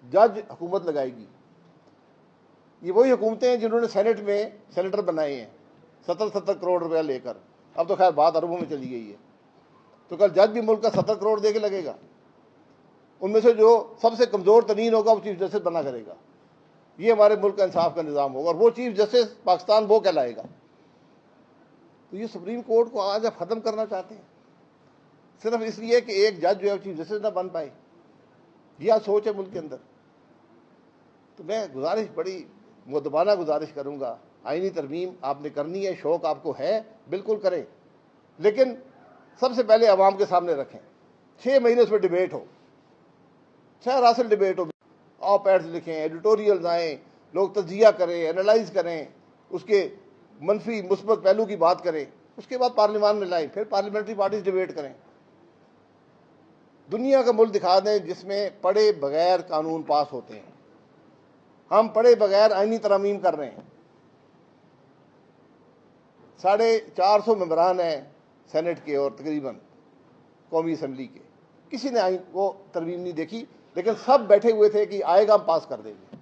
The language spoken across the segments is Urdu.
جج حکومت لگائے گی. یہ وہی حکومتیں ہیں جنہوں نے سینٹ میں سینیٹر بنائے ہیں 70 کروڑ روپیہ لے کر. اب تو خیر بات اربوں میں چلی گئی ہے. تو کل جج بھی ملک کا 70 کروڑ دے کے لگے گا. ان میں سے جو سب سے کمزور ترین ہوگا وہ چیف جسٹس بنا کرے گا. یہ ہمارے ملک کا انصاف کا نظام ہوگا, اور وہ چیف جسٹس پاکستان وہ کہلائے گا. تو یہ سپریم کورٹ کو آج آپ ختم کرنا چاہتے ہیں صرف اس لیے کہ ایک جج جو ہے چیف جسٹس نہ بن پائے. یہ سوچ ہے ملک کے اندر. تو میں گزارش, بڑی مؤدبانہ گزارش کروں گا, آئینی ترمیم آپ نے کرنی ہے, شوق آپ کو ہے, بالکل کریں, لیکن سب سے پہلے عوام کے سامنے رکھیں. 6 مہینے اس پہ ڈبیٹ ہو, شاید راسل ڈبیٹ ہو, آپ ایڈز لکھیں, ایڈیٹوریلز آئیں, لوگ تجزیہ کریں, اینالائز کریں, اس کے منفی مثبت پہلو کی بات کریں, اس کے بعد پارلیمان میں لائیں, پھر پارلیمنٹری پارٹیز ڈبیٹ کریں. دنیا کا ملک دکھا دیں جس میں پڑھے بغیر قانون پاس ہوتے ہیں. ہم پڑھے بغیر آئینی ترامیم کر رہے ہیں. 450 ممبران ہیں سینٹ کے اور تقریباً قومی اسمبلی کے. کسی نے آئین وہ ترمیم نہیں دیکھی, لیکن سب بیٹھے ہوئے تھے کہ آئے گا ہم پاس کر دیں گے.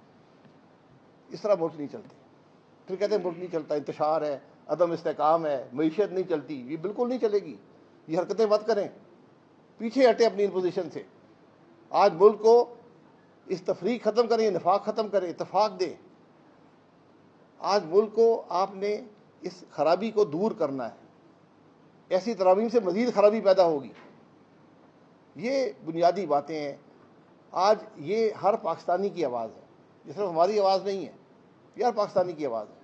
اس طرح ملک نہیں چلتے. پھر کہتے ہیں ملک نہیں چلتا, انتشار ہے, عدم استحکام ہے, معیشت نہیں چلتی. یہ بالکل نہیں چلے گی. یہ حرکتیں مت کریں, پیچھے ہٹیں اپنی ان پوزیشن سے. آج ملک کو اس تفریق ختم کریں, نفاق ختم کریں, اتفاق دیں. آج ملک کو آپ نے اس خرابی کو دور کرنا ہے. ایسی ترامیم سے مزید خرابی پیدا ہوگی. یہ بنیادی باتیں ہیں. آج یہ ہر پاکستانی کی آواز ہے, یہ صرف ہماری آواز نہیں ہے, یہ ہر پاکستانی کی آواز ہے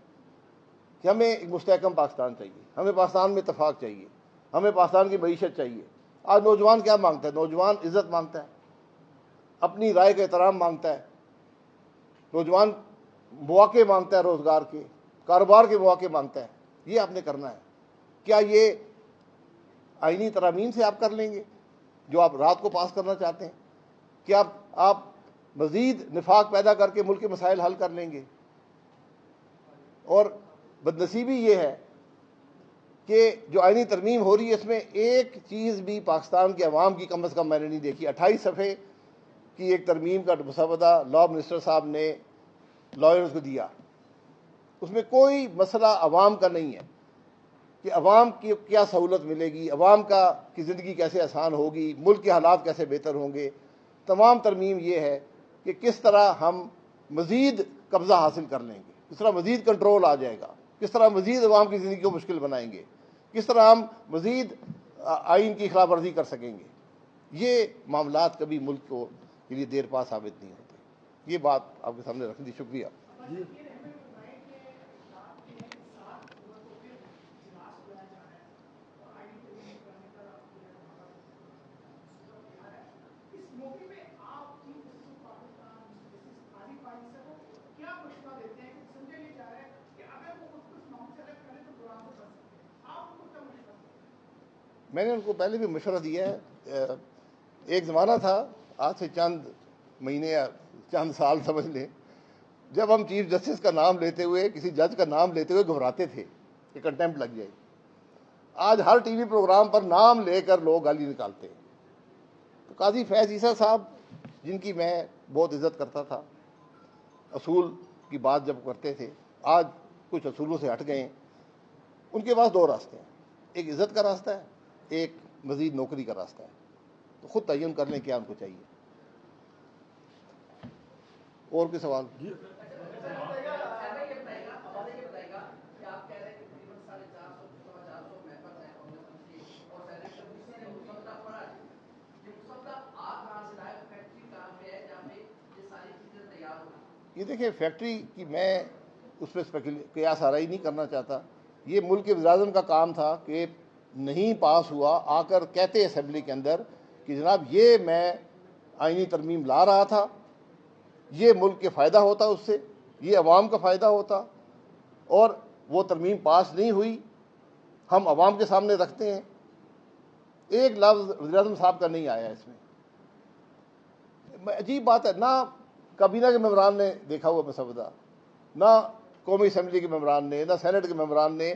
کہ ہمیں ایک مستحکم پاکستان چاہیے, ہمیں پاکستان میں اتفاق چاہیے, ہمیں پاکستان کی معیشت چاہیے. آج نوجوان کیا مانگتا ہے؟ نوجوان عزت مانگتا ہے, اپنی رائے کا احترام مانگتا ہے. نوجوان مواقع مانگتا ہے, روزگار کے, کاروبار کے مواقع مانگتا ہے. یہ آپ نے کرنا ہے. کیا یہ آئینی ترامیم سے آپ کر لیں گے جو آپ رات کو پاس کرنا چاہتے ہیں؟ کیا آپ مزید نفاق پیدا کر کے ملک کے مسائل حل کر لیں گے؟ اور بدنصیبی یہ ہے کہ جو آئینی ترمیم ہو رہی ہے اس میں ایک چیز بھی پاکستان کے عوام کی کم از کم میں نے نہیں دیکھی. 28 صفحے کی ایک ترمیم کا مسودہ لا منسٹر صاحب نے لائرز کو دیا. اس میں کوئی مسئلہ عوام کا نہیں ہے کہ عوام کی کیا سہولت ملے گی, عوام کی زندگی کیسے آسان ہوگی, ملک کے حالات کیسے بہتر ہوں گے. تمام ترمیم یہ ہے کہ کس طرح ہم مزید قبضہ حاصل کر لیں گے, کس طرح مزید کنٹرول آ جائے گا, کس طرح مزید عوام کی زندگی کو مشکل بنائیں گے, کس طرح ہم مزید آئین کی خلاف ورزی کر سکیں گے. یہ معاملات کبھی ملک کو کے لیے دیر پا ثابت نہیں ہوتے. یہ بات آپ کے سامنے رکھ دی. شکریہ. میں نے ان کو پہلے بھی مشورہ دیا ہے. ایک زمانہ تھا, آج سے چند مہینے یا چند سال سمجھ لیں, جب ہم چیف جسٹس کا نام لیتے ہوئے, کسی جج کا نام لیتے ہوئے گھبراتے تھے کہ کنٹمپٹ لگ جائے. آج ہر ٹی وی پروگرام پر نام لے کر لوگ گالی نکالتے ہیں. تو قاضی فیض عیسیٰ صاحب, جن کی میں بہت عزت کرتا تھا, اصول کی بات جب کرتے تھے, آج کچھ اصولوں سے ہٹ گئے ہیں. ان کے پاس 2 راستے ہیں, ایک عزت کا راستہ ہے, ایک مزید نوکری کا راستہ ہے. تو خود تعین کر لیں کیا ان کو چاہیے. اور کوئی سوال؟ یہ دیکھیں, فیکٹری کی میں اس پہ قیاس آرائی نہیں کرنا چاہتا. یہ ملک کے وزیر اعظم کا کام تھا کہ نہیں پاس ہوا, آ کر کہتے اسمبلی کے اندر کہ جناب یہ میں آئینی ترمیم لا رہا تھا, یہ ملک کے فائدہ ہوتا اس سے, یہ عوام کا فائدہ ہوتا, اور وہ ترمیم پاس نہیں ہوئی, ہم عوام کے سامنے رکھتے ہیں. ایک لفظ وزیر اعظم صاحب کا نہیں آیا اس میں. عجیب بات ہے, نہ کابینہ کے ممبران نے دیکھا ہوا مسودہ, نہ قومی اسمبلی کے ممبران نے, نہ سینٹ کے ممبران نے.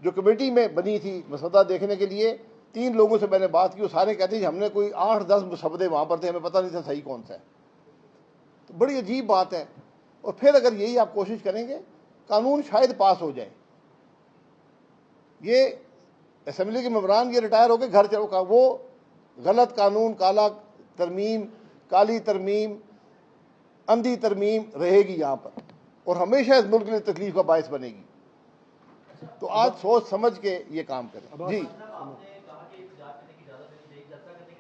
جو کمیٹی میں بنی تھی مسودہ دیکھنے کے لیے, 3 لوگوں سے میں نے بات کی, وہ سارے کہتے ہیں ہم نے کوئی 8-10 مسودے وہاں پر تھے, ہمیں پتہ نہیں تھا صحیح کون سا ہے. تو بڑی عجیب بات ہے. اور پھر اگر یہی آپ کوشش کریں گے قانون شاید پاس ہو جائے. یہ اسمبلی کے ممبران یہ ریٹائر ہو کے گھر چلو، وہ غلط قانون، کالا ترمیم، کالی ترمیم، اندھی ترمیم رہے گی یہاں پر، اور ہمیشہ اس ملک کے لیے تکلیف کا باعث بنے گی. تو آج سوچ سمجھ کے یہ کام کریں. جی آپ نے کہا کہ احتجاج کرنے کی اجازت دینی چاہیے، جلسہ کرنے کی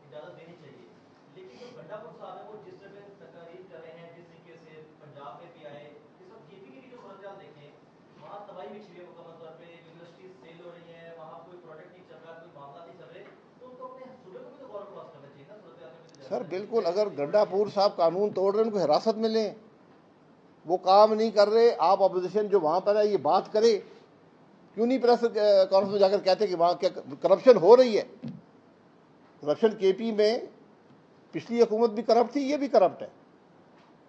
اجازت دینی چاہیے، لیکن جو گنڈا پور صاحب ہے وہ جس طرح تقاریر کر رہے ہیں، جس طریقے سے پنجاب میں بھی آئے، اس وقت جے پی کی بھی جو صورتحال دیکھیں، وہاں تباہی مچ رہی ہے مکمل طور پہ، یونیورسٹیز سیل ہو رہی ہیں، وہاں کوئی پروجیکٹ نہیں چل رہا، کوئی معاملات نہیں چل رہے، تو ان کو اپنے صوبے کو بھی تو غور و خوض کرنا چاہیے نا صورتحال میں. سر بالکل، اگر گنڈا پور صاحب قانون توڑ رہے ہیں ان کو حراست میں لیں. وہ کام نہیں کر رہے، آپ اپوزیشن جو وہاں پر ہے یہ بات کرے. کیوں نہیں پریس کانفرنس میں جا کر کہتے کہ وہاں کیا کرپشن ہو رہی ہے؟ کرپشن کے پی میں پچھلی حکومت بھی کرپٹ تھی، یہ بھی کرپٹ ہے.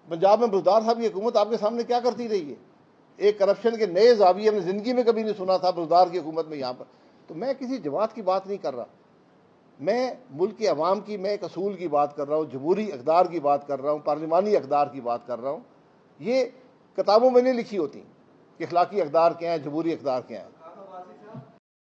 پنجاب میں بزدار صاحب کی حکومت آپ کے سامنے کیا کرتی رہی ہے؟ ایک کرپشن کے نئے زاویے ہم نے زندگی میں کبھی نہیں سنا تھا بزدار کی حکومت میں یہاں پر. تو میں کسی جماعت کی بات نہیں کر رہا، میں ملک کے عوام کی، میں ایک اصول کی بات کر رہا ہوں، جمہوری اقدار کی بات کر رہا ہوں، پارلیمانی اقدار کی بات کر رہا ہوں. یہ کتابوں میں نہیں لکھی ہوتی کہ اخلاقی اقدار کیا ہیں، جمہوری اقدار کیا ہیں.